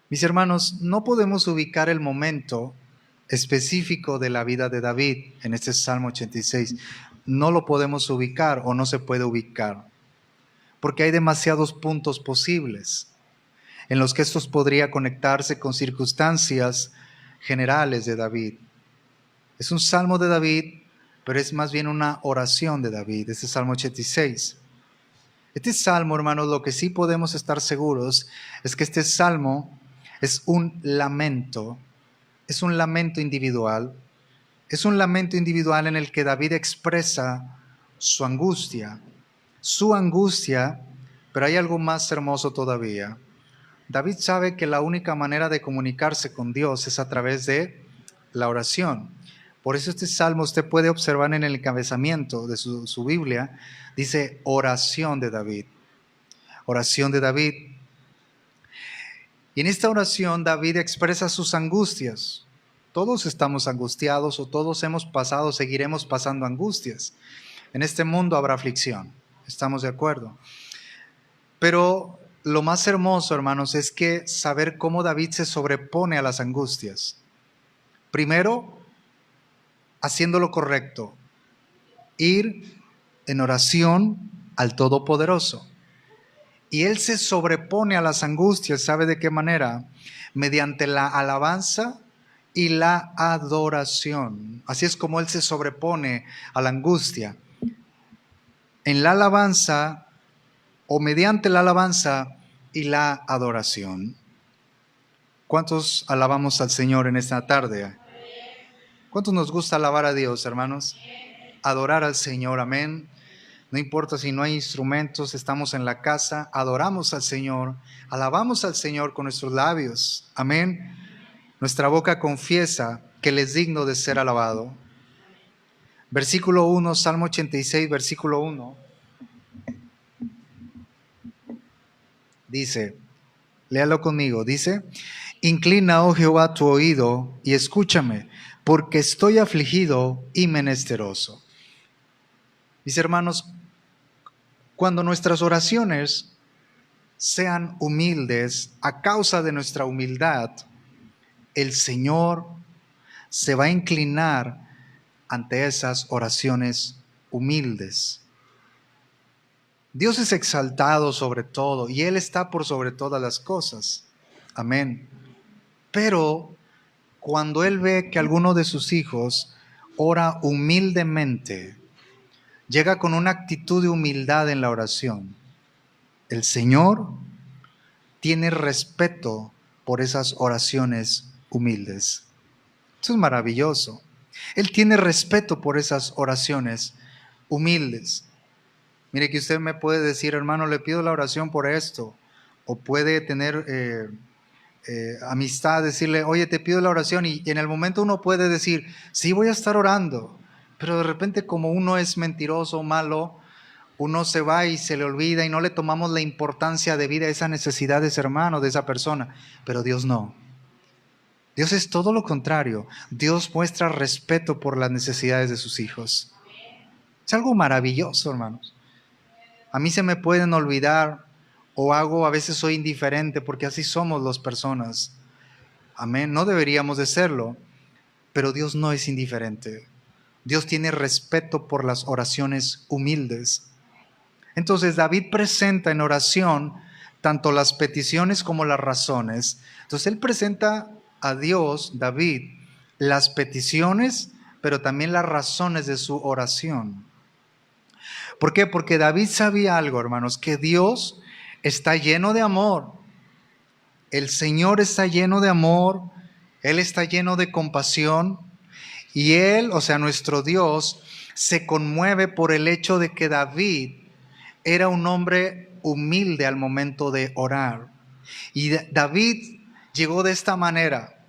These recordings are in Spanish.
Mis hermanos, no podemos ubicar el momento específico de la vida de David en este Salmo 86. No lo podemos ubicar o no se puede ubicar, porque hay demasiados puntos posibles en los que estos podría conectarse con circunstancias generales de David. Es un salmo de David, pero es más bien una oración de David, este Salmo 86. Este salmo, hermanos, lo que sí podemos estar seguros es que este salmo es un lamento individual, es un lamento individual en el que David expresa su angustia, pero hay algo más hermoso todavía. David sabe que la única manera de comunicarse con Dios es a través de la oración. Por eso este salmo usted puede observar en el encabezamiento de su Biblia, dice oración de David. Oración de David. Y en esta oración David expresa sus angustias. Todos estamos angustiados o todos hemos pasado, seguiremos pasando angustias. En este mundo habrá aflicción, estamos de acuerdo. Pero lo más hermoso, hermanos, es que saber cómo David se sobrepone a las angustias. Primero, haciendo lo correcto, ir en oración al Todopoderoso. Y él se sobrepone a las angustias, ¿sabe de qué manera? Mediante la alabanza y la adoración. Así es como él se sobrepone a la angustia. En la alabanza o mediante la alabanza y la adoración. ¿Cuántos alabamos al Señor en esta tarde? ¿Cuántos nos gusta alabar a Dios, hermanos? Adorar al Señor, amén. No importa si no hay instrumentos, estamos en la casa, adoramos al Señor, alabamos al Señor con nuestros labios, amén. Nuestra boca confiesa que Él es digno de ser alabado. Versículo 1, Salmo 86, versículo 1, dice, léalo conmigo, dice, inclina, oh Jehová, tu oído y escúchame, porque estoy afligido y menesteroso. Mis hermanos, cuando nuestras oraciones sean humildes, a causa de nuestra humildad, el Señor se va a inclinar ante esas oraciones humildes. Dios es exaltado sobre todo y Él está por sobre todas las cosas. Amén. Pero cuando Él ve que alguno de sus hijos ora humildemente, llega con una actitud de humildad en la oración, el Señor tiene respeto por esas oraciones humildes. Eso es maravilloso. Él tiene respeto por esas oraciones humildes. Mire que usted me puede decir, hermano, le pido la oración por esto. O puede tener amistad, decirle, oye, te pido la oración. Y en el momento uno puede decir, sí, voy a estar orando. Pero de repente como uno es mentiroso, malo, uno se va y se le olvida y no le tomamos la importancia debida a esas necesidades, hermano, de esa persona. Pero Dios no. Dios es todo lo contrario. Dios muestra respeto por las necesidades de sus hijos. Es algo maravilloso, hermanos. A mí se me pueden olvidar o a veces soy indiferente porque así somos las personas. Amén. No deberíamos de serlo, pero Dios no es indiferente. Dios tiene respeto por las oraciones humildes. Entonces David presenta en oración tanto las peticiones como las razones. Entonces él presenta a Dios, David, las peticiones, pero también las razones de su oración. ¿Por qué? Porque David sabía algo, hermanos, que Dios está lleno de amor. El Señor está lleno de amor, Él está lleno de compasión y Él, o sea, nuestro Dios, se conmueve por el hecho de que David era un hombre humilde al momento de orar. Y David llegó de esta manera.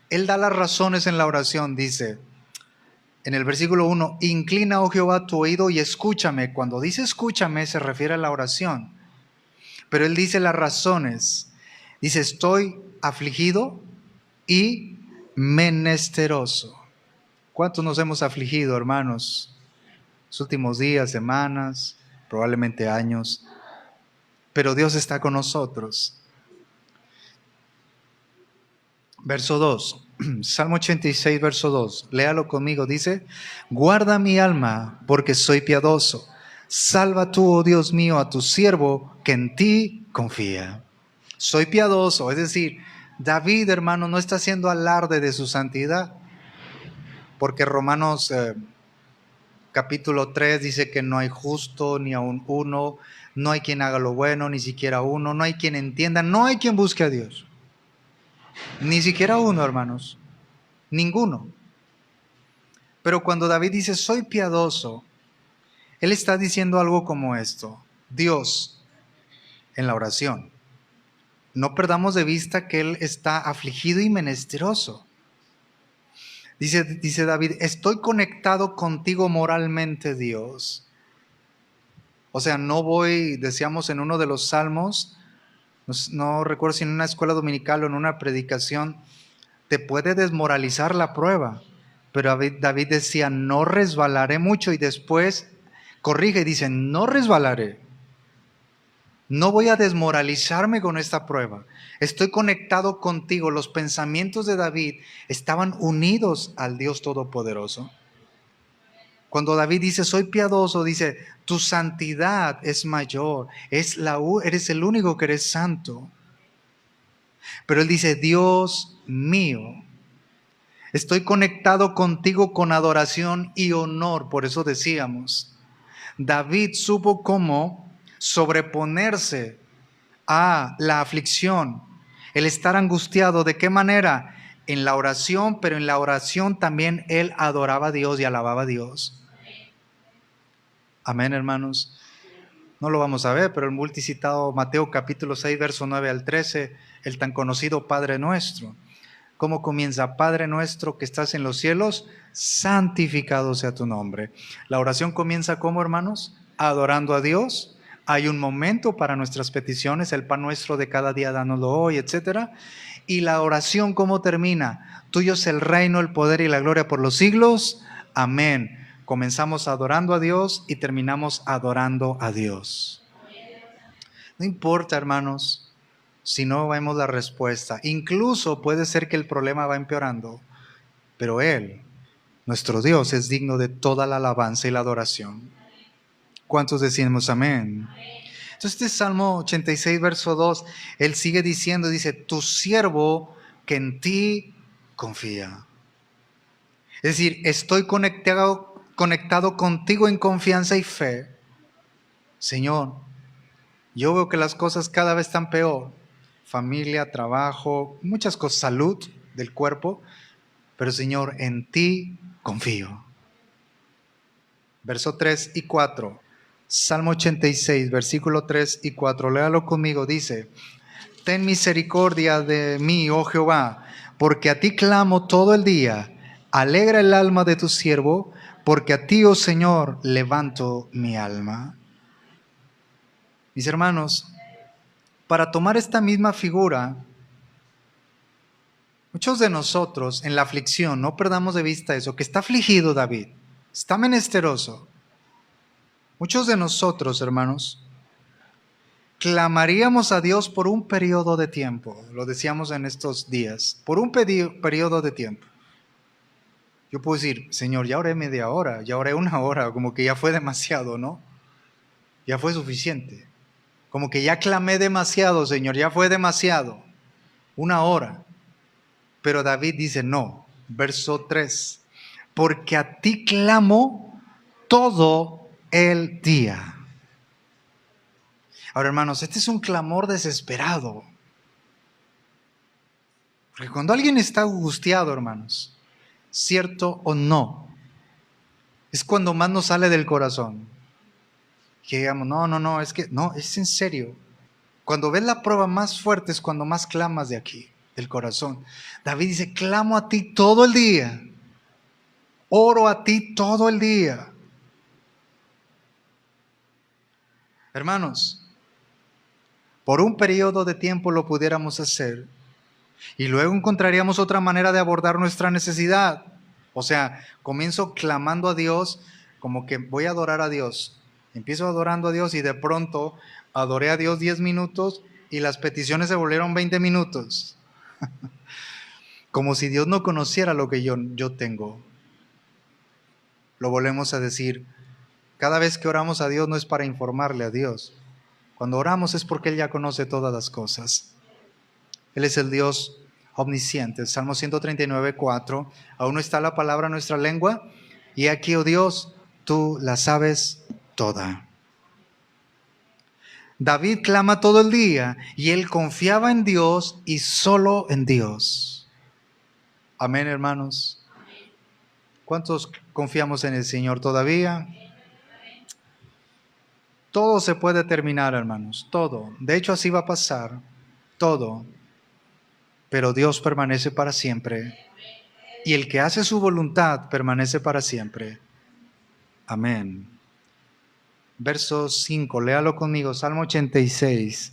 Él da las razones en la oración, dice en el versículo 1, inclina, oh Jehová, tu oído y escúchame. Cuando dice escúchame se refiere a la oración. Pero él dice las razones. Dice, estoy afligido y menesteroso. ¿Cuántos nos hemos afligido, hermanos? Los últimos días, semanas, probablemente años. Pero Dios está con nosotros. Verso 2, Salmo 86, verso 2, léalo conmigo, dice, guarda mi alma porque soy piadoso, salva tú, oh Dios mío, a tu siervo que en ti confía. Soy piadoso, es decir, David, hermano, no está haciendo alarde de su santidad, porque Romanos capítulo 3 dice que no hay justo ni aun uno, no hay quien haga lo bueno, ni siquiera uno, no hay quien entienda, no hay quien busque a Dios. Ni siquiera uno, hermanos. Ninguno. Pero cuando David dice, soy piadoso, él está diciendo algo como esto. Dios, en la oración, no perdamos de vista que él está afligido y menesteroso. Dice David, estoy conectado contigo moralmente, Dios. O sea, no voy, decíamos en uno de los salmos, no recuerdo si en una escuela dominical o en una predicación, te puede desmoralizar la prueba. Pero David decía, no resbalaré mucho, y después corrige y dice, no resbalaré. No voy a desmoralizarme con esta prueba. Estoy conectado contigo. Los pensamientos de David estaban unidos al Dios Todopoderoso. Cuando David dice, soy piadoso, dice, tu santidad es mayor. Eres el único que eres santo. Pero él dice, Dios mío, estoy conectado contigo con adoración y honor. Por eso decíamos, David supo cómo sobreponerse a la aflicción, el estar angustiado. ¿De qué manera? En la oración, pero en la oración también él adoraba a Dios y alababa a Dios. Amén, hermanos. No lo vamos a ver, pero el multicitado Mateo capítulo 6, verso 9 al 13, el tan conocido Padre Nuestro. ¿Cómo comienza? Padre nuestro que estás en los cielos, santificado sea tu nombre. La oración comienza ¿cómo, hermanos? Adorando a Dios. Hay un momento para nuestras peticiones, el pan nuestro de cada día dánoslo hoy, etc. Y la oración ¿cómo termina? Tuyo es el reino, el poder y la gloria por los siglos. Amén. Comenzamos adorando a Dios y terminamos adorando a Dios. No importa, hermanos, si no vemos la respuesta. Incluso puede ser que el problema va empeorando, pero Él, nuestro Dios, es digno de toda la alabanza y la adoración. ¿Cuántos decimos amén? Entonces este Salmo 86, verso 2, Él sigue diciendo, dice, tu siervo que en ti confía. Es decir, estoy conectado contigo en confianza y fe. Señor, yo veo que las cosas cada vez están peor. Familia, trabajo, muchas cosas, salud del cuerpo. Pero Señor, en ti confío. Verso 3 y 4. Salmo 86, versículo 3 y 4. Léalo conmigo, dice, ten misericordia de mí, oh Jehová, porque a ti clamo todo el día. Alegra el alma de tu siervo, porque a ti, oh Señor, levanto mi alma. Mis hermanos, para tomar esta misma figura, muchos de nosotros en la aflicción, no perdamos de vista eso, que está afligido David, está menesteroso. Muchos de nosotros, hermanos, clamaríamos a Dios por un periodo de tiempo, lo decíamos en estos días, por un periodo de tiempo. Yo puedo decir, Señor, ya oré media hora, ya oré una hora, como que ya fue demasiado, ¿no? Ya fue suficiente. Como que ya clamé demasiado, Señor, ya fue demasiado. Una hora. Pero David dice, no, verso 3, porque a ti clamo todo el día. Ahora, hermanos, este es un clamor desesperado. Porque cuando alguien está angustiado, hermanos, cierto o no, es cuando más nos sale del corazón. Que digamos, no, es que, no, es en serio. Cuando ves la prueba más fuerte es cuando más clamas de aquí, del corazón. David dice, clamo a ti todo el día. Oro a ti todo el día. Hermanos, por un periodo de tiempo lo pudiéramos hacer y luego encontraríamos otra manera de abordar nuestra necesidad. O sea, comienzo clamando a Dios, como que voy a adorar a Dios. Empiezo adorando a Dios y de pronto adoré a Dios 10 minutos y las peticiones se volvieron 20 minutos. como si Dios no conociera lo que yo tengo. Lo volvemos a decir, cada vez que oramos a Dios no es para informarle a Dios. Cuando oramos es porque Él ya conoce todas las cosas. Él es el Dios omnisciente. Salmo 139:4. Aún no está la palabra en nuestra lengua. Y aquí, oh Dios, tú la sabes toda. David clama todo el día y él confiaba en Dios y solo en Dios. Amén, hermanos. ¿Cuántos confiamos en el Señor todavía? Todo se puede terminar, hermanos, todo. De hecho, así va a pasar, todo. Pero Dios permanece para siempre. Y el que hace su voluntad permanece para siempre. Amén. Verso 5, léalo conmigo, Salmo 86,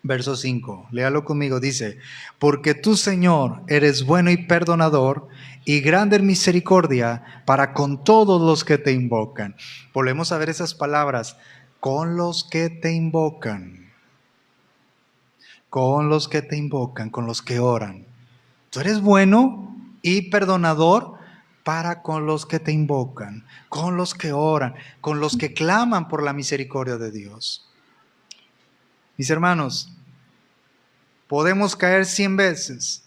verso 5, léalo conmigo, dice, porque tú, Señor, eres bueno y perdonador, y grande en misericordia para con todos los que te invocan. Volvemos a ver esas palabras, con los que te invocan, con los que te invocan, con los que oran. Tú eres bueno y perdonador para con los que te invocan, con los que oran, con los que claman por la misericordia de Dios. Mis hermanos, podemos caer 100 veces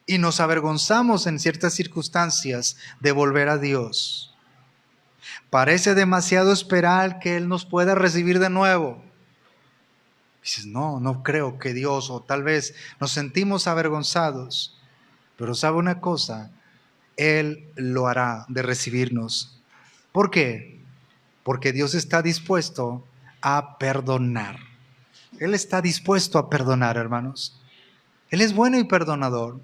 y nos avergonzamos en ciertas circunstancias de volver a Dios. Parece demasiado esperar que Él nos pueda recibir de nuevo. Dices, no creo que Dios, o tal vez nos sentimos avergonzados. Pero ¿sabe una cosa? Él lo hará de recibirnos. ¿Por qué? Porque Dios está dispuesto a perdonar. Él está dispuesto a perdonar, hermanos. Él es bueno y perdonador.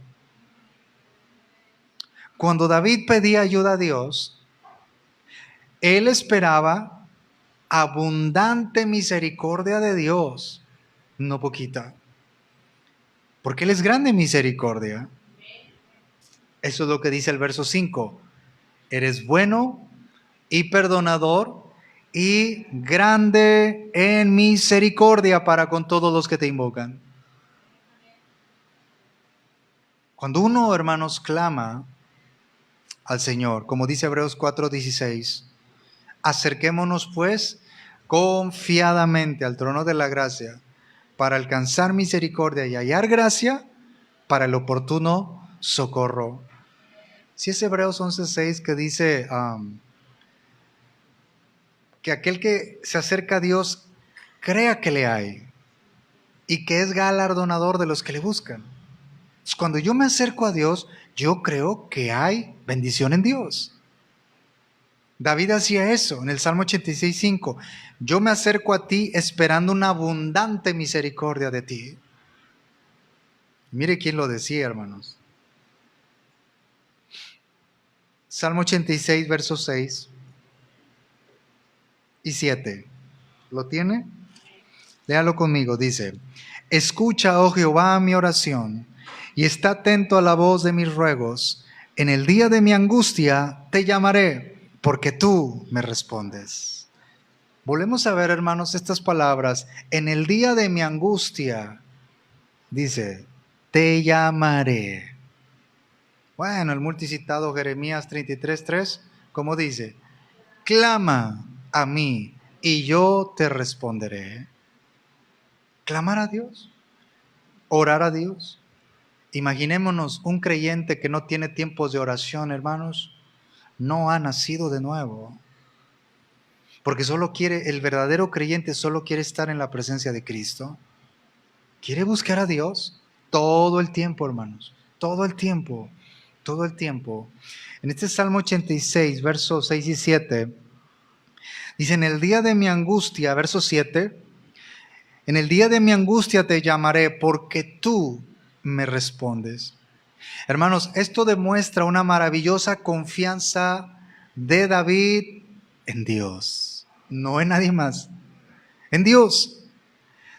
Cuando David pedía ayuda a Dios, él esperaba abundante misericordia de Dios, no poquita. Porque Él es grande en misericordia. Eso es lo que dice el verso 5. Eres bueno y perdonador y grande en misericordia para con todos los que te invocan. Cuando uno, hermanos, clama al Señor, como dice Hebreos 4:16, acerquémonos pues confiadamente al trono de la gracia para alcanzar misericordia y hallar gracia para el oportuno socorro. Si es Hebreos 11:6 que dice que aquel que se acerca a Dios crea que le hay y que es galardonador de los que le buscan. Entonces, cuando yo me acerco a Dios, yo creo que hay bendición en Dios. David hacía eso en el Salmo 86:5. Yo me acerco a ti esperando una abundante misericordia de ti. Mire quién lo decía, hermanos. Salmo 86, versos 6 y 7. ¿Lo tiene? Léalo conmigo, dice, escucha, oh Jehová, mi oración, y está atento a la voz de mis ruegos. En el día de mi angustia te llamaré, porque tú me respondes. Volvemos a ver, hermanos, estas palabras. En el día de mi angustia, dice, te llamaré. Bueno, el multicitado Jeremías 33:3, ¿cómo dice? Clama a mí y yo te responderé. Clamar a Dios, orar a Dios. Imaginémonos un creyente que no tiene tiempos de oración, hermanos, no ha nacido de nuevo. Porque el verdadero creyente solo quiere estar en la presencia de Cristo. Quiere buscar a Dios todo el tiempo, hermanos, todo el tiempo, todo el tiempo. En este Salmo 86, versos 6 y 7, dice, en el día de mi angustia, verso 7, en el día de mi angustia te llamaré porque tú me respondes. Hermanos, esto demuestra una maravillosa confianza de David en Dios, no en nadie más, en Dios.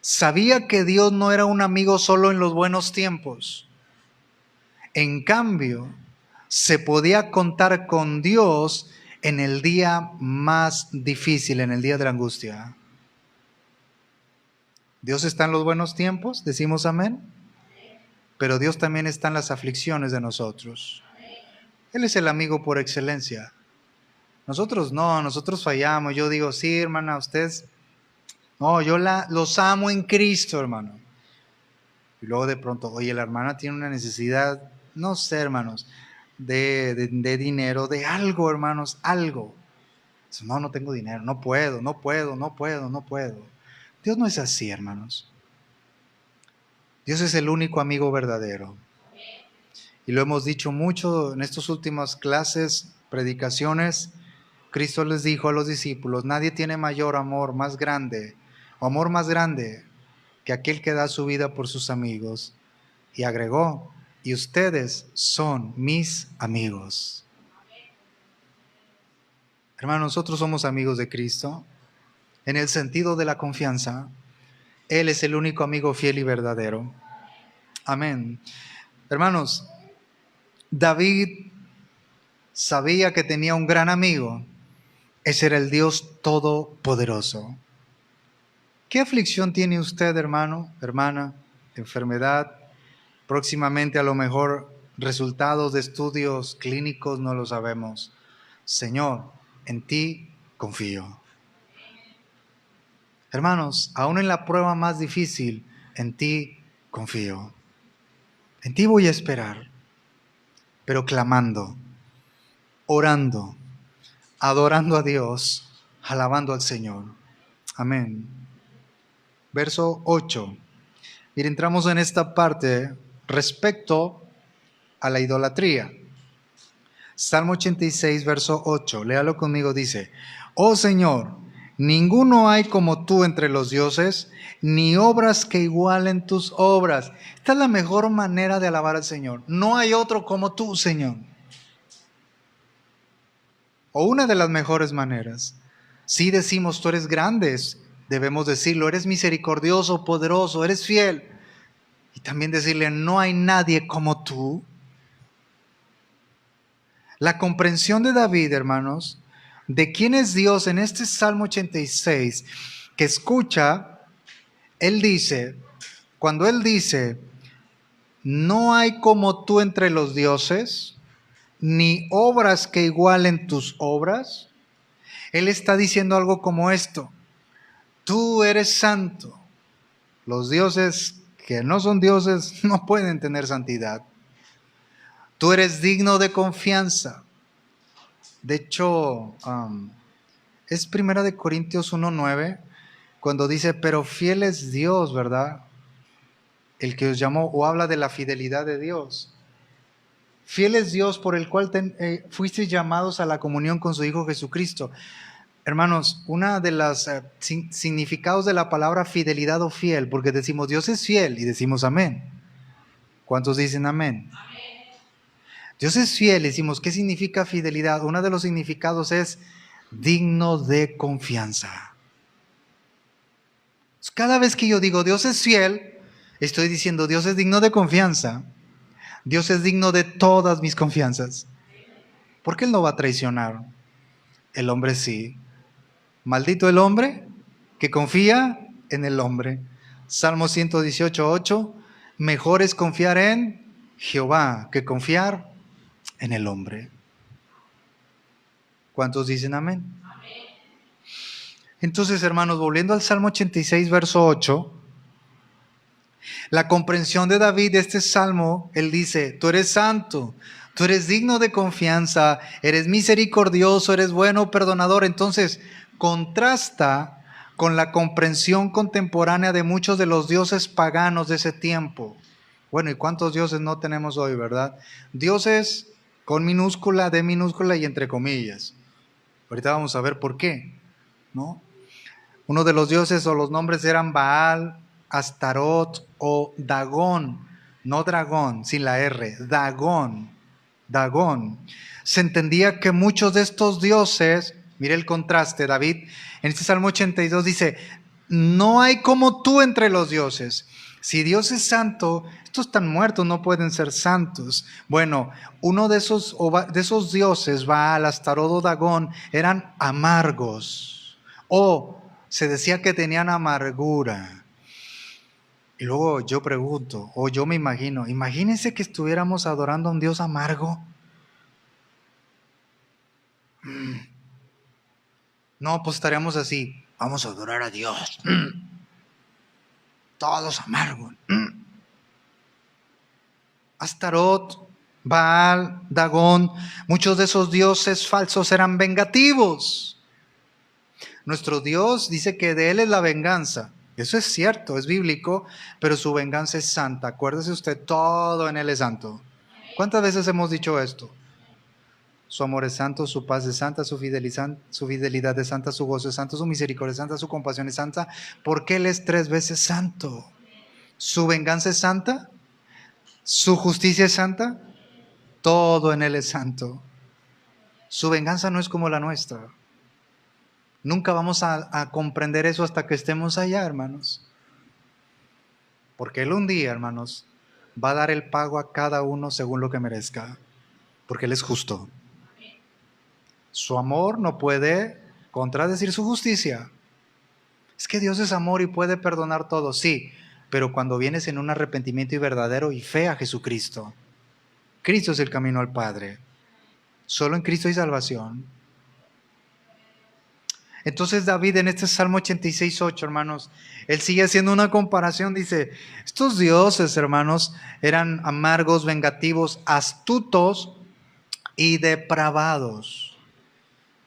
Sabía que Dios no era un amigo solo en los buenos tiempos. En cambio, se podía contar con Dios en el día más difícil, en el día de la angustia. Dios está en los buenos tiempos, decimos amén. pero Dios también está en las aflicciones de nosotros. Él es el amigo por excelencia. Nosotros no, nosotros fallamos. Yo digo, sí, hermana, ustedes, no, los amo en Cristo, hermano. Y luego de pronto, oye, la hermana tiene una necesidad, no sé, hermanos, de dinero, de algo, hermanos, algo. No, no tengo dinero, no puedo. Dios no es así, hermanos. Dios es el único amigo verdadero. Y lo hemos dicho mucho en estas últimas clases, predicaciones. Cristo les dijo a los discípulos, nadie tiene mayor amor más grande que aquel que da su vida por sus amigos. Y agregó, y ustedes son mis amigos. Hermanos, nosotros somos amigos de Cristo en el sentido de la confianza. Él es el único amigo fiel y verdadero. Amén. Hermanos, David sabía que tenía un gran amigo. Ese era el Dios Todopoderoso. ¿Qué aflicción tiene usted, hermano, hermana? Enfermedad, próximamente a lo mejor resultados de estudios clínicos, no lo sabemos. Señor, en ti confío. Hermanos, aún en la prueba más difícil, en ti confío. En ti voy a esperar, pero clamando, orando, adorando a Dios, alabando al Señor. Amén. Verso 8. Mira, entramos en esta parte respecto a la idolatría. Salmo 86, verso 8. Léalo conmigo, dice: Oh Señor, ninguno hay como tú entre los dioses, ni obras que igualen tus obras. Esta es la mejor manera de alabar al Señor. No hay otro como tú, Señor. O una de las mejores maneras. Si decimos, tú eres grande, debemos decirlo, eres misericordioso, poderoso, eres fiel. Y también decirle, no hay nadie como tú. La comprensión de David, hermanos, de quién es Dios en este Salmo 86, que escucha, cuando él dice, no hay como tú entre los dioses, ni obras que igualen tus obras, él está diciendo algo como esto: tú eres santo. Los dioses que no son dioses no pueden tener santidad. Tú eres digno de confianza. De hecho, es 1 Corintios 1:9, cuando dice, pero fiel es Dios, ¿verdad? El que os llamó, o habla de la fidelidad de Dios. Fiel es Dios por el cual fuisteis llamados a la comunión con su Hijo Jesucristo. Hermanos, una de las significados de la palabra fidelidad o fiel, porque decimos Dios es fiel y decimos amén. ¿Cuántos dicen amén? Dios es fiel, decimos, ¿qué significa fidelidad? Uno de los significados es digno de confianza. Cada vez que yo digo Dios es fiel, estoy diciendo Dios es digno de confianza. Dios es digno de todas mis confianzas. ¿Por qué Él no va a traicionar? El hombre sí. Maldito el hombre que confía en el hombre. Salmo 118:8. Mejor es confiar en Jehová que confiar en el hombre. ¿Cuántos dicen amén? Entonces, hermanos, volviendo al Salmo 86, verso 8, la comprensión de David de este salmo, él dice, tú eres santo, tú eres digno de confianza, eres misericordioso, eres bueno, perdonador. Entonces, contrasta con la comprensión contemporánea de muchos de los dioses paganos de ese tiempo. Bueno, ¿y cuántos dioses no tenemos hoy, verdad? Dioses con minúscula, D minúscula y entre comillas. Ahorita vamos a ver por qué, ¿no? Uno de los dioses o los nombres eran Baal, Astarot o Dagón, no dragón, sin la R, Dagón. Se entendía que muchos de estos dioses, mire el contraste, David en este Salmo 82 dice, no hay como tú entre los dioses. Si Dios es santo, estos están muertos, no pueden ser santos. Bueno, uno de esos dioses, Baal, Astarot o Dagón, eran amargos, o se decía que tenían amargura. Y luego yo pregunto, o yo me imagino, imagínense que estuviéramos adorando a un Dios amargo. No, pues estaríamos así, vamos a adorar a Dios. Todos amargos. Astarot, Baal, Dagón, muchos de esos dioses falsos eran vengativos. Nuestro Dios dice que de Él es la venganza. Eso es cierto, es bíblico, pero su venganza es santa. Acuérdese usted, todo en Él es santo. ¿Cuántas veces hemos dicho esto? Su amor es santo, su paz es santa, su fidelidad es santa, su gozo es santo, su misericordia es santa, su compasión es santa, porque Él es 3 veces santo. Su venganza es santa, su justicia es santa, todo en Él es santo. Su venganza no es como la nuestra. Nunca vamos a comprender eso hasta que estemos allá, hermanos. Porque Él un día, hermanos, va a dar el pago a cada uno según lo que merezca. Porque Él es justo. Su amor no puede contradecir su justicia. Es que Dios es amor y puede perdonar todo, sí, pero cuando vienes en un arrepentimiento y verdadero y fe a Jesucristo. Cristo es el camino al Padre. Solo en Cristo hay salvación. Entonces David en este Salmo 86:8, hermanos, él sigue haciendo una comparación, dice, estos dioses, hermanos, eran amargos, vengativos, astutos y depravados.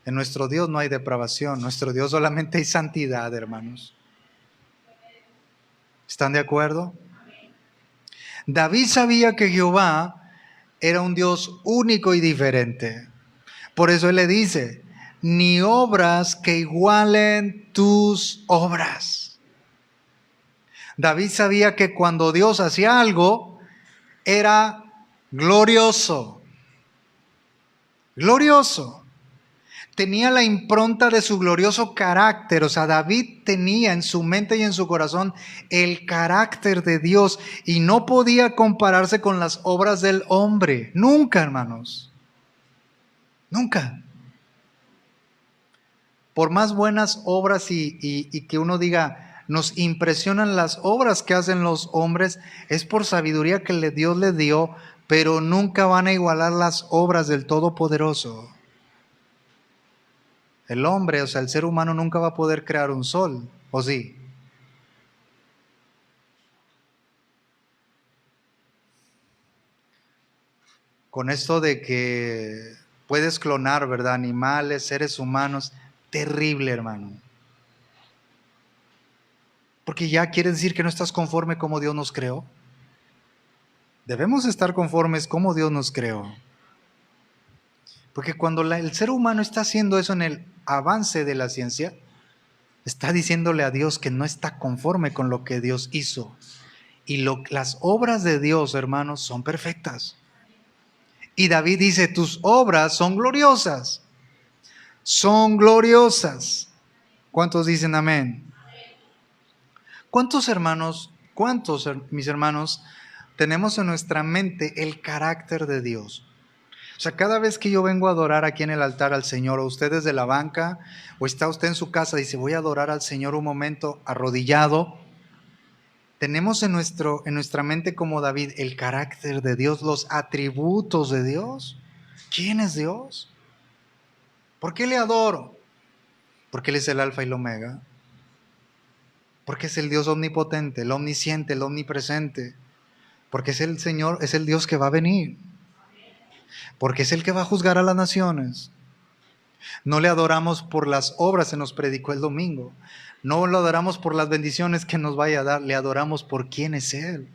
En nuestro Dios no hay depravación, nuestro Dios solamente hay santidad, hermanos. ¿Están de acuerdo? David sabía que Jehová era un Dios único y diferente. Por eso él le dice, ni obras que igualen tus obras. David sabía que cuando Dios hacía algo, era glorioso. Glorioso. Tenía la impronta de su glorioso carácter. O sea, David tenía en su mente y en su corazón el carácter de Dios y no podía compararse con las obras del hombre. Nunca, hermanos. Nunca. Por más buenas obras y que uno diga, nos impresionan las obras que hacen los hombres, es por sabiduría que Dios le dio, pero nunca van a igualar las obras del Todopoderoso. El hombre, o sea, el ser humano nunca va a poder crear un sol, ¿o sí? Con esto de que puedes clonar, ¿verdad? Animales, seres humanos, terrible, hermano. Porque ya quiere decir que no estás conforme como Dios nos creó. Debemos estar conformes como Dios nos creó. Porque cuando el ser humano está haciendo eso en el avance de la ciencia, está diciéndole a Dios que no está conforme con lo que Dios hizo. Y las obras de Dios, hermanos, son perfectas. Y David dice, tus obras son gloriosas. Son gloriosas. ¿Cuántos dicen amén? ¿Cuántos, mis hermanos, tenemos en nuestra mente el carácter de Dios? O sea, cada vez que yo vengo a adorar aquí en el altar al Señor, o usted desde la banca, o está usted en su casa y dice, voy a adorar al Señor un momento arrodillado, tenemos en nuestra mente como David el carácter de Dios, los atributos de Dios. ¿Quién es Dios? ¿Por qué le adoro? Porque Él es el alfa y el omega. Porque es el Dios omnipotente, el omnisciente, el omnipresente. Porque es el Señor, es el Dios que va a venir. Porque es el que va a juzgar a las naciones. No le adoramos por las obras, se nos predicó el domingo. No lo adoramos por las bendiciones que nos vaya a dar, le adoramos por quién es Él.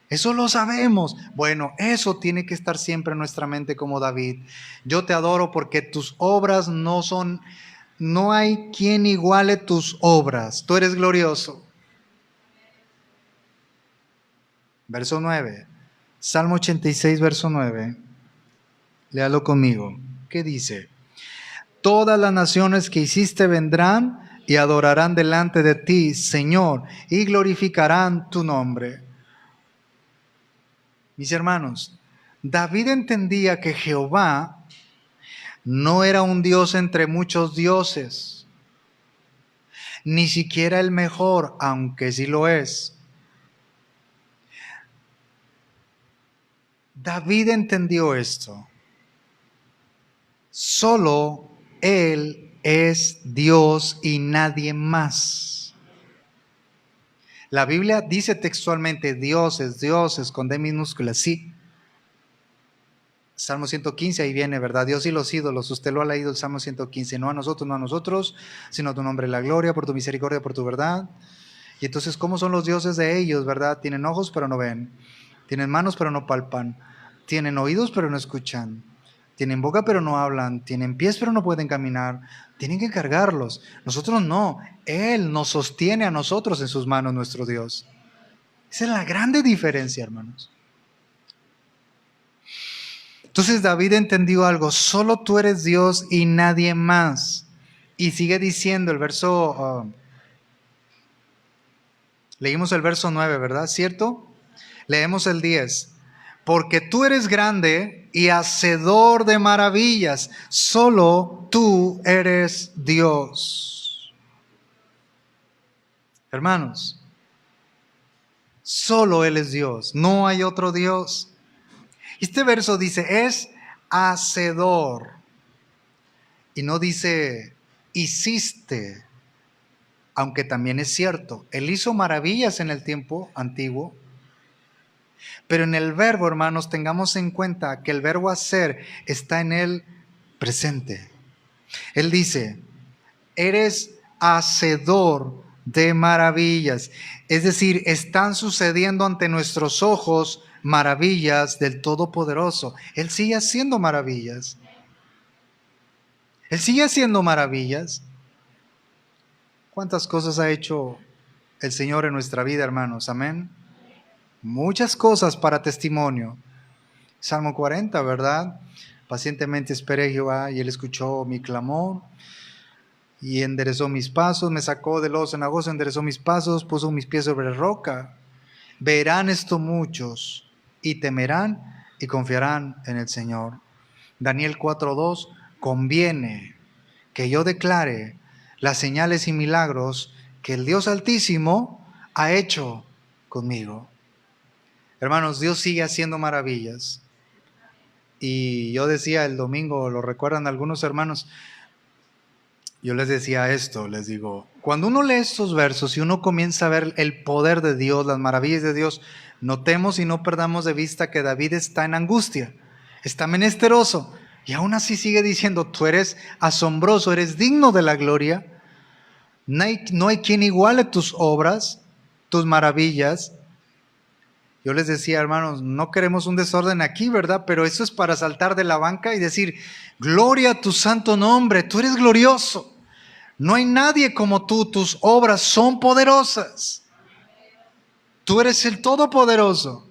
Eso lo sabemos. Bueno, eso tiene que estar siempre en nuestra mente como David. Yo te adoro porque tus obras no hay quien iguale tus obras. Tú eres glorioso. Verso 9. Salmo 86, verso 9. Léalo conmigo. ¿Qué dice? Todas las naciones que hiciste vendrán y adorarán delante de ti, Señor, y glorificarán tu nombre. Mis hermanos, David entendía que Jehová no era un Dios entre muchos dioses, ni siquiera el mejor, aunque sí lo es. David entendió esto. Solo Él es Dios y nadie más. La Biblia dice textualmente dioses con D minúscula, sí. Salmo 115, ahí viene, ¿verdad? Dios y los ídolos, usted lo ha leído el Salmo 115, no a nosotros, sino a tu nombre la gloria, por tu misericordia, por tu verdad. Y entonces, ¿cómo son los dioses de ellos, verdad? Tienen ojos pero no ven, tienen manos pero no palpan, tienen oídos pero no escuchan, tienen boca pero no hablan, tienen pies pero no pueden caminar, tienen que cargarlos. Nosotros no, Él nos sostiene a nosotros en sus manos, nuestro Dios. Esa es la grande diferencia, hermanos. Entonces David entendió algo, solo tú eres Dios y nadie más. Y sigue diciendo el verso, leímos el verso 9, ¿verdad? ¿Cierto? Leemos el 10. Porque tú eres grande y hacedor de maravillas, solo tú eres Dios. Hermanos, solo Él es Dios, no hay otro Dios. Este verso dice, es hacedor. Y no dice, hiciste, aunque también es cierto. Él hizo maravillas en el tiempo antiguo. Pero en el verbo, hermanos, tengamos en cuenta que el verbo hacer está en el presente. Él dice, eres hacedor de maravillas. Es decir, están sucediendo ante nuestros ojos maravillas del Todopoderoso. Él sigue haciendo maravillas. Él sigue haciendo maravillas. ¿Cuántas cosas ha hecho el Señor en nuestra vida, hermanos? Amén. Muchas cosas para testimonio. Salmo 40, ¿verdad? Pacientemente esperé a Jehová y Él escuchó mi clamor y enderezó mis pasos, me sacó del lodo cenagoso, enderezó mis pasos, puso mis pies sobre roca. Verán esto muchos y temerán y confiarán en el Señor. Daniel 4:2, conviene que yo declare las señales y milagros que el Dios Altísimo ha hecho conmigo. Hermanos, Dios sigue haciendo maravillas. Y yo decía el domingo, lo recuerdan algunos hermanos, yo les decía esto, les digo, cuando uno lee estos versos y uno comienza a ver el poder de Dios, las maravillas de Dios, notemos y no perdamos de vista que David está en angustia, está menesteroso, y aún así sigue diciendo, tú eres asombroso, eres digno de la gloria, no hay quien iguale tus obras, tus maravillas. Yo les decía, hermanos, no queremos un desorden aquí, ¿verdad? Pero eso es para saltar de la banca y decir, gloria a tu santo nombre, tú eres glorioso. No hay nadie como tú, tus obras son poderosas. Tú eres el Todopoderoso.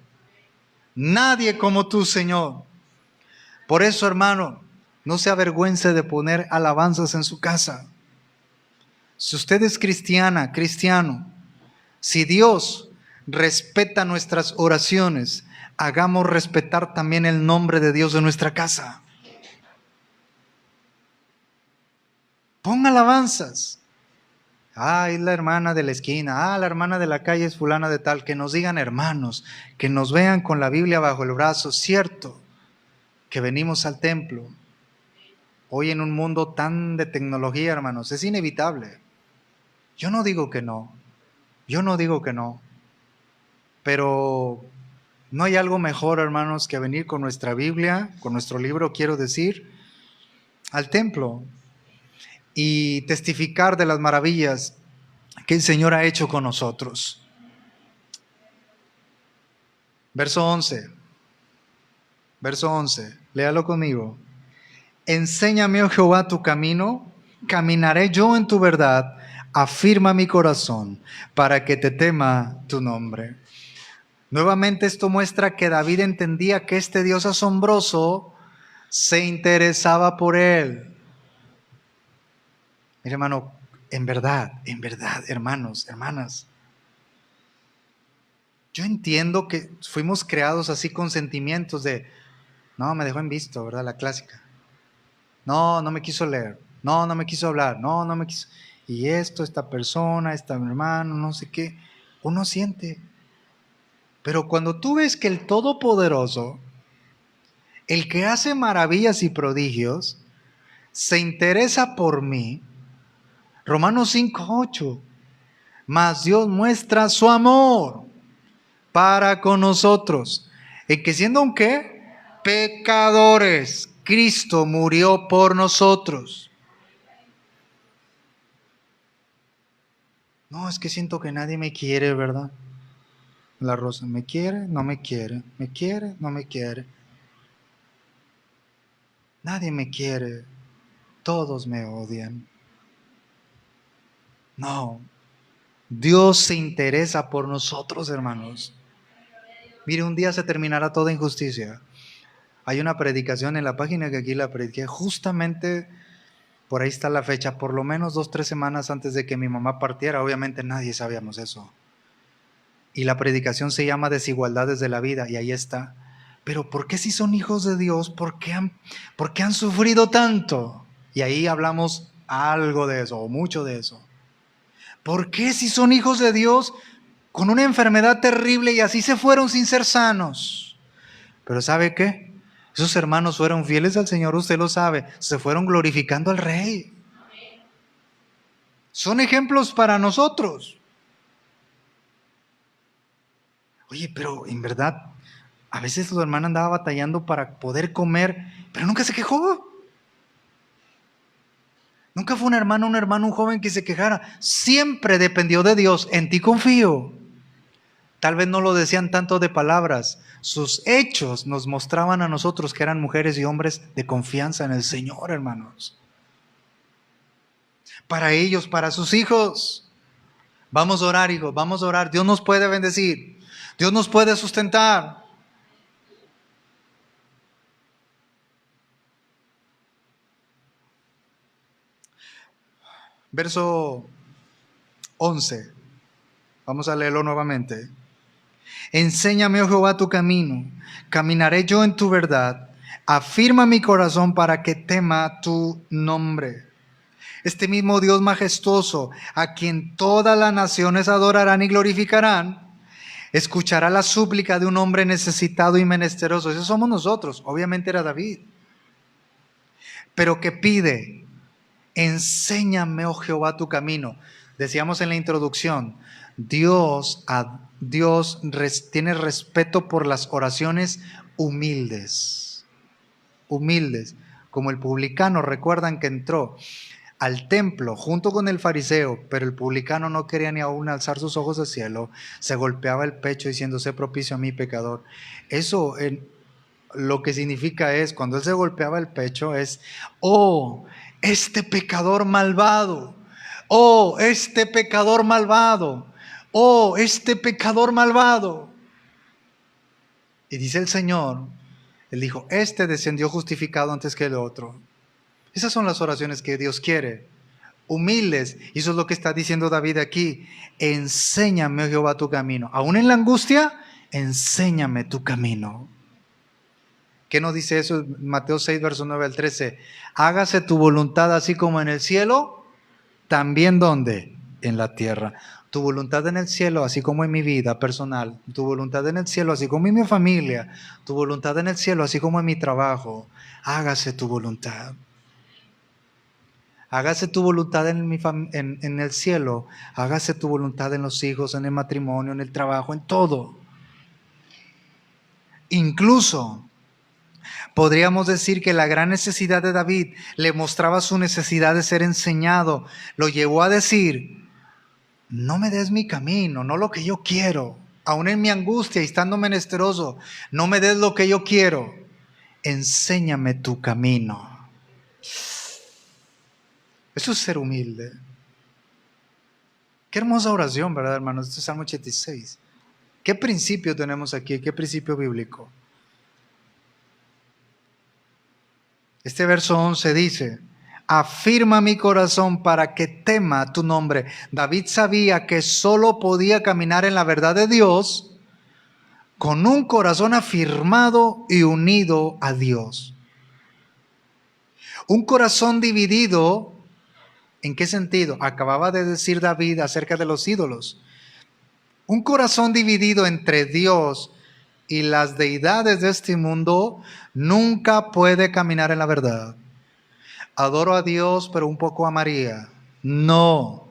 Nadie como tú, Señor. Por eso, hermano, no se avergüence de poner alabanzas en su casa. Si usted es cristiana, cristiano, si Dios respeta nuestras oraciones, hagamos respetar también el nombre de Dios en nuestra casa. Pon alabanzas. Ah, es la hermana de la esquina. Ah, la hermana de la calle es fulana de tal. Que nos digan hermanos, que nos vean con la Biblia bajo el brazo. Cierto que venimos al templo. Hoy en un mundo tan de tecnología, hermanos, es inevitable. Yo no digo que no. Yo no digo que no. Pero no hay algo mejor, hermanos, que venir con nuestra Biblia, con nuestro libro, quiero decir, al templo y testificar de las maravillas que el Señor ha hecho con nosotros. Verso 11. Verso 11. Léalo conmigo. Enséñame, oh Jehová, tu camino, caminaré yo en tu verdad, afirma mi corazón, para que te tema tu nombre. Nuevamente esto muestra que David entendía que este Dios asombroso se interesaba por él. Mira, hermano, en verdad, hermanos, hermanas, yo entiendo que fuimos creados así con sentimientos de, no, me dejó en visto, ¿verdad? La clásica. No, no me quiso leer. No, no me quiso hablar. No, no me quiso. Y esto, esta persona, este hermano, no sé qué. Uno siente. Pero cuando tú ves que el Todopoderoso el que hace maravillas y prodigios, se interesa por mí. Romanos 5:8. Mas Dios muestra su amor para con nosotros, en que siendo un ¿qué? Pecadores, Cristo murió por nosotros. No, es que siento que nadie me quiere, ¿verdad? La Rosa, ¿me quiere? No me quiere. ¿Me quiere? No me quiere. Nadie me quiere. Todos me odian. No. Dios se interesa por nosotros, hermanos. Mire, un día se terminará toda injusticia. Hay una predicación en la página que aquí la prediqué. Justamente por ahí está la fecha. Por lo menos 2-3 semanas antes de que mi mamá partiera. Obviamente nadie sabíamos eso. Y la predicación se llama Desigualdades de la Vida. Y ahí está. Pero ¿por qué si son hijos de Dios? ¿Por qué han sufrido tanto? Y ahí hablamos algo de eso, o mucho de eso. ¿Por qué si son hijos de Dios con una enfermedad terrible y así se fueron sin ser sanos? Pero ¿sabe qué? Esos hermanos fueron fieles al Señor, usted lo sabe. Se fueron glorificando al Rey. Son ejemplos para nosotros. Oye, pero en verdad, a veces su hermana andaba batallando para poder comer, pero nunca se quejó. Nunca fue un hermano, un joven que se quejara. Siempre dependió de Dios. En ti confío. Tal vez no lo decían tanto de palabras. Sus hechos nos mostraban a nosotros que eran mujeres y hombres de confianza en el Señor, hermanos. Para ellos, para sus hijos. Vamos a orar, hijos, vamos a orar. Dios nos puede bendecir. Dios nos puede sustentar. Verso 11. Vamos a leerlo nuevamente. Enséñame, oh Jehová, tu camino. Caminaré yo en tu verdad. Afirma mi corazón para que tema tu nombre. Este mismo Dios majestuoso, a quien todas las naciones adorarán y glorificarán, escuchará la súplica de un hombre necesitado y menesteroso. Esos somos nosotros. Obviamente era David. Pero que pide, enséñame, oh Jehová, tu camino. Decíamos en la introducción, Dios tiene respeto por las oraciones humildes. Humildes. Como el publicano, recuerdan que entró al templo junto con el fariseo, pero el publicano no quería ni aún alzar sus ojos al cielo, se golpeaba el pecho diciendo, sé propicio a mí, pecador. Eso lo que significa es, cuando él se golpeaba el pecho, es, oh, este pecador malvado, oh, este pecador malvado, oh, este pecador malvado. Y dice el Señor, él dijo, este descendió justificado antes que el otro. Esas son las oraciones que Dios quiere, humildes. Y eso es lo que está diciendo David aquí. Enséñame, oh Jehová, tu camino. Aún en la angustia, enséñame tu camino. ¿Qué nos dice eso? Mateo 6, verso 9 al 13. Hágase tu voluntad así como en el cielo, también ¿dónde? En la tierra. Tu voluntad en el cielo, así como en mi vida personal. Tu voluntad en el cielo, así como en mi familia. Tu voluntad en el cielo, así como en mi trabajo. Hágase tu voluntad. Hágase tu voluntad en el cielo, hágase tu voluntad en los hijos, en el matrimonio, en el trabajo, en todo. Incluso podríamos decir que la gran necesidad de David le mostraba su necesidad de ser enseñado. Lo llevó a decir, no me des mi camino, no lo que yo quiero. Aún en mi angustia y estando menesteroso, no me des lo que yo quiero. Enséñame tu camino. Eso es ser humilde. Qué hermosa oración, ¿verdad, hermanos? Este es Salmo 86. ¿Qué principio tenemos aquí? ¿Qué principio bíblico? Este verso 11 dice, afirma mi corazón para que tema tu nombre. David sabía que solo podía caminar en la verdad de Dios con un corazón afirmado y unido a Dios. Un corazón dividido, ¿en qué sentido? Acababa de decir David acerca de los ídolos. Un corazón dividido entre Dios y las deidades de este mundo, nunca puede caminar en la verdad. Adoro a Dios, pero un poco a María. No.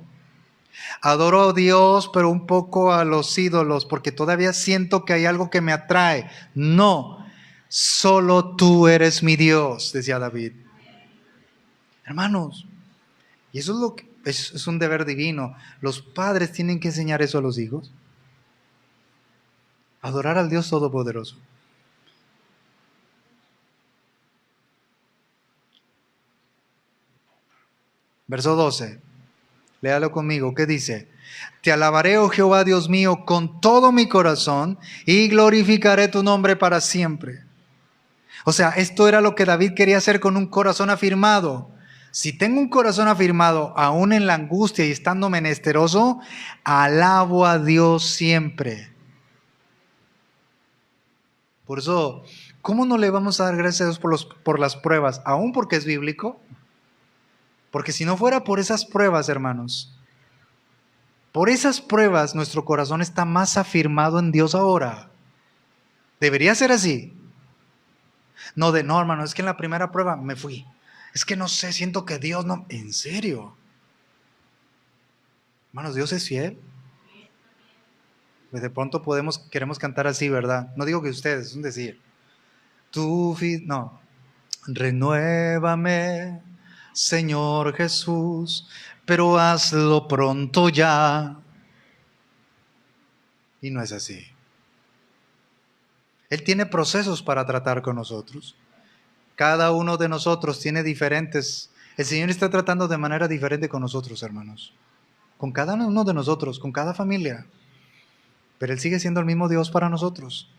Adoro a Dios, pero un poco a los ídolos, porque todavía siento que hay algo que me atrae. No. Solo tú eres mi Dios, decía David. Hermanos, y eso es lo que es un deber divino. Los padres tienen que enseñar eso a los hijos. Adorar al Dios Todopoderoso. Verso 12. Léalo conmigo. ¿Qué dice? Te alabaré, oh Jehová Dios mío, con todo mi corazón y glorificaré tu nombre para siempre. O sea, esto era lo que David quería hacer con un corazón afirmado. Si tengo un corazón afirmado, aún en la angustia y estando menesteroso, alabo a Dios siempre. Por eso, ¿cómo no le vamos a dar gracias a Dios por las pruebas? Aún porque es bíblico. Porque si no fuera por esas pruebas, hermanos, por esas pruebas nuestro corazón está más afirmado en Dios ahora. Debería ser así. No, hermano, es que en la primera prueba me fui. Es que no sé, siento que Dios no... ¿En serio? Hermanos, Dios es fiel. Pues de pronto queremos cantar así, ¿verdad? No digo que ustedes, es un decir. No. Renuévame, Señor Jesús, pero hazlo pronto ya. Y no es así. Él tiene procesos para tratar con nosotros. Cada uno de nosotros tiene diferentes. El Señor está tratando de manera diferente con nosotros, hermanos. Con cada uno de nosotros, con cada familia. Pero Él sigue siendo el mismo Dios para nosotros.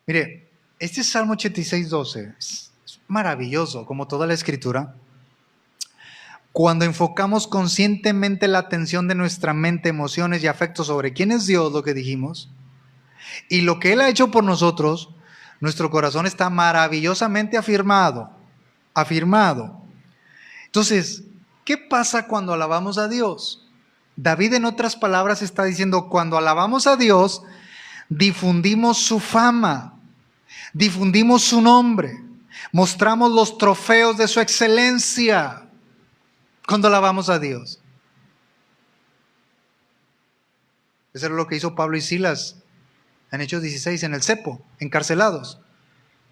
Mire, este Salmo 86:12 es maravilloso, como toda la Escritura. Cuando enfocamos conscientemente la atención de nuestra mente, emociones y afectos sobre quién es Dios, lo que dijimos, y lo que Él ha hecho por nosotros, nuestro corazón está maravillosamente afirmado. Entonces, ¿qué pasa cuando alabamos a Dios? David, en otras palabras, está diciendo, cuando alabamos a Dios, difundimos su fama, difundimos su nombre, mostramos los trofeos de su excelencia cuando alabamos a Dios. Eso es lo que hizo Pablo y Silas en Hechos 16, en el cepo, encarcelados.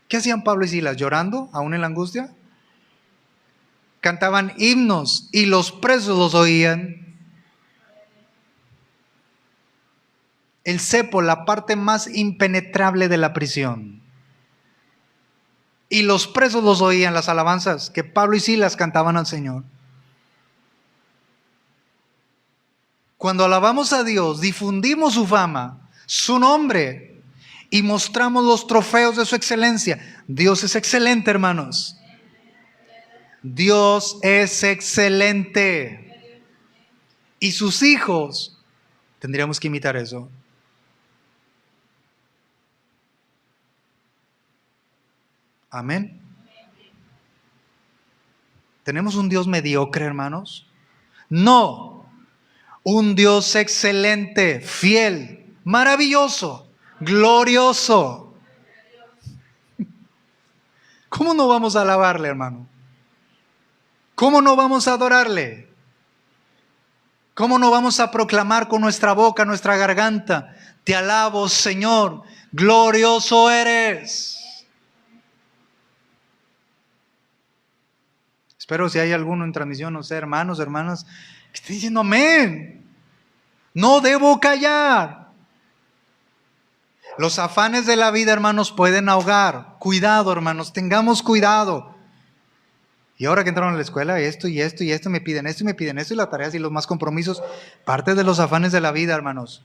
¿Qué hacían Pablo y Silas? ¿Llorando, aún en la angustia? Cantaban himnos y los presos los oían. El cepo, la parte más impenetrable de la prisión. Y los presos los oían, las alabanzas que Pablo y Silas cantaban al Señor. Cuando alabamos a Dios, difundimos su fama, su nombre, y mostramos los trofeos de su excelencia. Dios es excelente, hermanos. Dios es excelente. Y sus hijos, tendríamos que imitar eso. Amén. ¿Tenemos un Dios mediocre, hermanos? No. Un Dios excelente, fiel, maravilloso, glorioso. ¿Cómo no vamos a alabarle, hermano? ¿Cómo no vamos a adorarle? ¿Cómo no vamos a proclamar con nuestra boca, nuestra garganta? Te alabo, Señor, glorioso eres. Espero si hay alguno en transmisión, no sé, hermanos, hermanas, que esté diciendo amén. No debo callar. Los afanes de la vida, hermanos, pueden ahogar. Cuidado, hermanos, tengamos cuidado. Y ahora que entraron a la escuela, esto, me piden esto, y las tareas y los más compromisos, parte de los afanes de la vida, hermanos.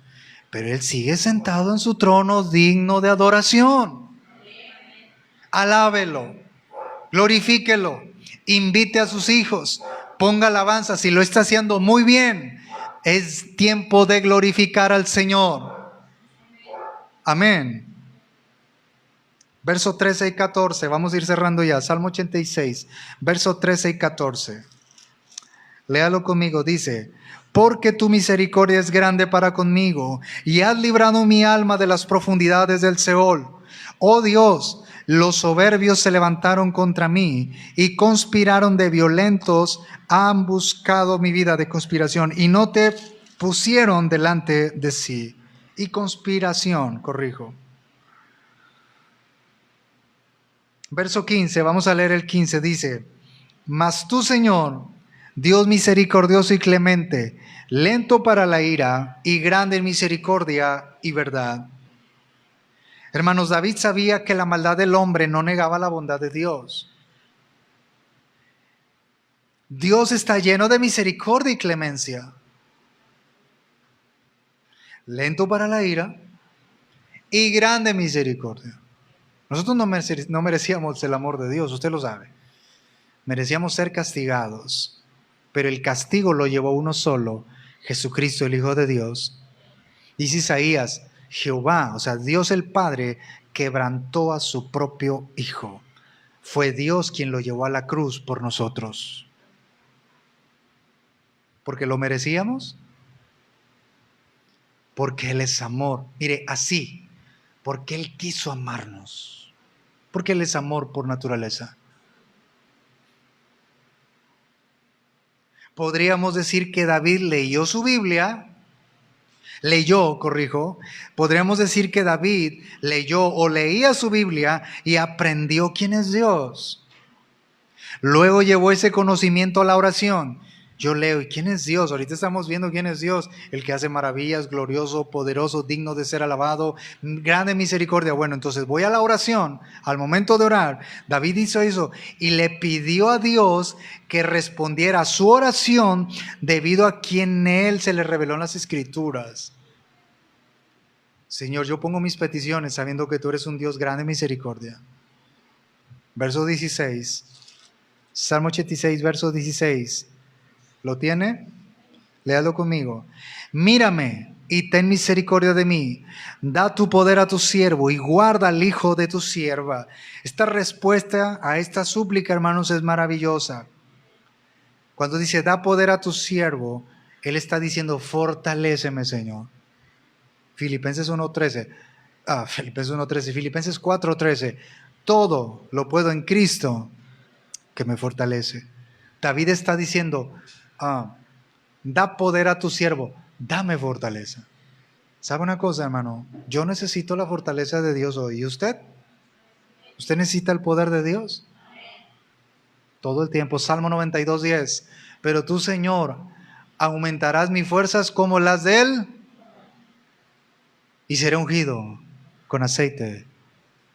Pero Él sigue sentado en su trono digno de adoración. Alábelo, glorifíquelo, invite a sus hijos, ponga alabanza. Si lo está haciendo muy bien, es tiempo de glorificar al Señor. Amén. Verso 13 y 14, vamos a ir cerrando ya. Salmo 86, verso 13 y 14. Léalo conmigo, dice: porque tu misericordia es grande para conmigo, y has librado mi alma de las profundidades del Seol. Oh Dios, los soberbios se levantaron contra mí, y conspiraron de violentos, han buscado mi vida de conspiración, y no te pusieron delante de sí. Y conspiración, corrijo. Verso 15, vamos a leer el 15, dice: Mas tú, Señor, Dios misericordioso y clemente, lento para la ira y grande en misericordia y verdad. Hermanos, David sabía que la maldad del hombre no negaba la bondad de Dios. Dios está lleno de misericordia y clemencia. Lento para la ira y grande en misericordia. Nosotros no merecíamos el amor de Dios, usted lo sabe. Merecíamos ser castigados, pero el castigo lo llevó uno solo, Jesucristo, el Hijo de Dios. Dice Isaías: Jehová, o sea, Dios el Padre, quebrantó a su propio Hijo. Fue Dios quien lo llevó a la cruz por nosotros. ¿Porque lo merecíamos? Porque Él es amor. Mire, así, porque Él quiso amarnos. Porque Él es amor por naturaleza. Podríamos decir que David leyó su Biblia, podríamos decir que David leyó o leía su Biblia y aprendió quién es Dios. Luego llevó ese conocimiento a la oración. Yo leo, ¿y quién es Dios? Ahorita estamos viendo quién es Dios, el que hace maravillas, glorioso, poderoso, digno de ser alabado, grande misericordia. Bueno, entonces voy a la oración, al momento de orar, David hizo eso y le pidió a Dios que respondiera a su oración debido a quien él se le reveló en las Escrituras. Señor, yo pongo mis peticiones sabiendo que tú eres un Dios grande misericordia. Verso 16, Salmo 86, verso 16. ¿Lo tiene? Léalo conmigo. Mírame y ten misericordia de mí. Da tu poder a tu siervo y guarda al hijo de tu sierva. Esta respuesta a esta súplica, hermanos, es maravillosa. Cuando dice da poder a tu siervo, Él está diciendo fortaléceme, Señor. Filipenses 1:13. Filipenses 4:13. Todo lo puedo en Cristo que me fortalece. David está diciendo, da poder a tu siervo, dame fortaleza. ¿Sabe una cosa, hermano? Yo necesito la fortaleza de Dios hoy. ¿Y usted? ¿Usted necesita el poder de Dios? Todo el tiempo. Salmo 92:10. Pero tú, Señor, aumentarás mis fuerzas como las de Él y seré ungido con aceite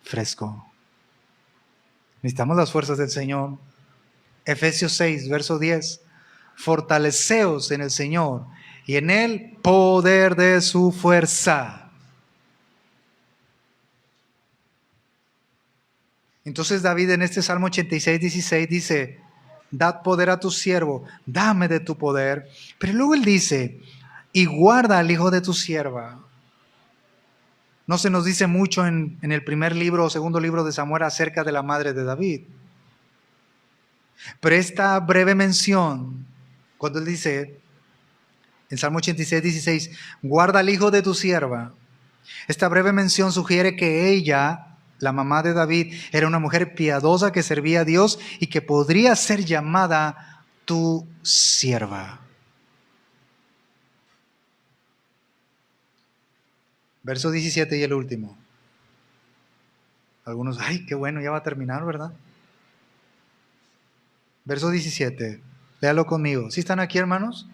fresco. Necesitamos las fuerzas del Señor. Efesios 6, verso 10. Fortaleceos en el Señor y en el poder de su fuerza. Entonces David en este Salmo 86:16 dice, dad poder a tu siervo, dame de tu poder. Pero luego él dice, y guarda al hijo de tu sierva. No se nos dice mucho en el primer libro o segundo libro de Samuel acerca de la madre de David. Pero esta breve mención, cuando él dice, en Salmo 86:16, guarda al hijo de tu sierva, esta breve mención sugiere que ella, la mamá de David, era una mujer piadosa que servía a Dios y que podría ser llamada tu sierva. Verso 17 y el último. Algunos, ay, qué bueno, ya va a terminar, ¿verdad? Verso 17, léalo conmigo. ¿Sí están aquí, hermanos?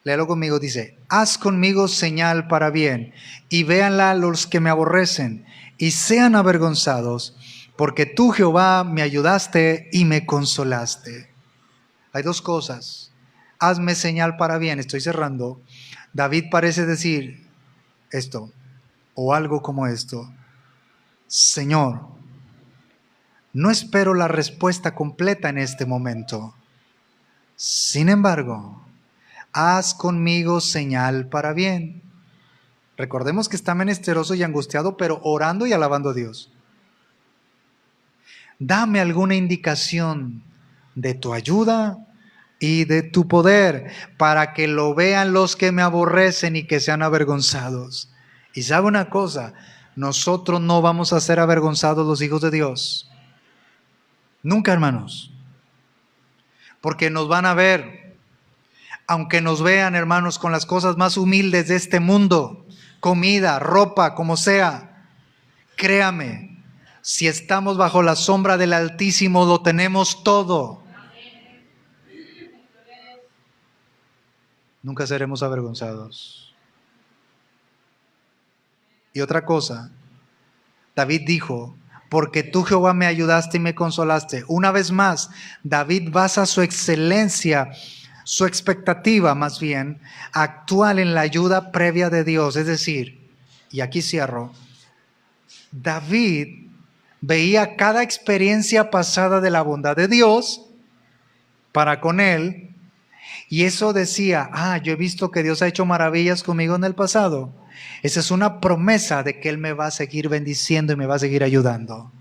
Léalo conmigo, dice, haz conmigo señal para bien, y véanla los que me aborrecen, y sean avergonzados, porque tú, Jehová, me ayudaste y me consolaste. Hay dos cosas. Hazme señal para bien, estoy cerrando. David parece decir esto, o algo como esto. Señor, no espero la respuesta completa en este momento. Sin embargo, haz conmigo señal para bien. Recordemos que está menesteroso y angustiado, pero orando y alabando a Dios. Dame alguna indicación de tu ayuda y de tu poder, para que lo vean los que me aborrecen y que sean avergonzados. Y sabe una cosa, nosotros no vamos a ser avergonzados los hijos de Dios. Nunca, hermanos. Porque nos van a ver, aunque nos vean, hermanos, con las cosas más humildes de este mundo, comida, ropa, como sea, créame, si estamos bajo la sombra del Altísimo, lo tenemos todo. Nunca seremos avergonzados. Y otra cosa, David dijo, porque tú, Jehová, me ayudaste y me consolaste. Una vez más, David basa su excelencia, su expectativa más bien, actual en la ayuda previa de Dios. Es decir, y aquí cierro, David veía cada experiencia pasada de la bondad de Dios para con él, y eso decía, yo he visto que Dios ha hecho maravillas conmigo en el pasado. Esa es una promesa de que Él me va a seguir bendiciendo y me va a seguir ayudando.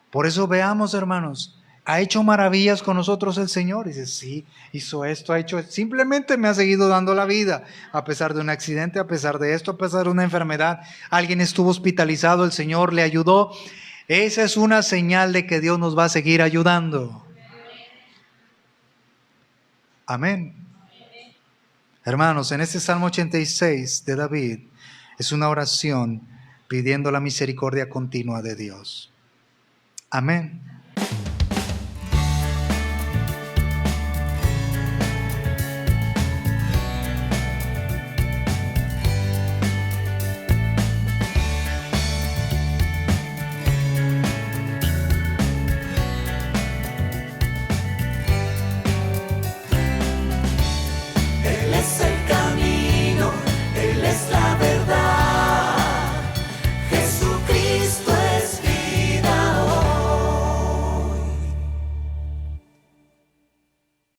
Por eso veamos, hermanos, ¿ha hecho maravillas con nosotros el Señor? Y dice, sí, hizo esto, simplemente me ha seguido dando la vida, a pesar de un accidente, a pesar de esto, a pesar de una enfermedad. Alguien estuvo hospitalizado, el Señor le ayudó. Esa es una señal de que Dios nos va a seguir ayudando. Amén. Hermanos, en este Salmo 86 de David es una oración pidiendo la misericordia continua de Dios. Amén.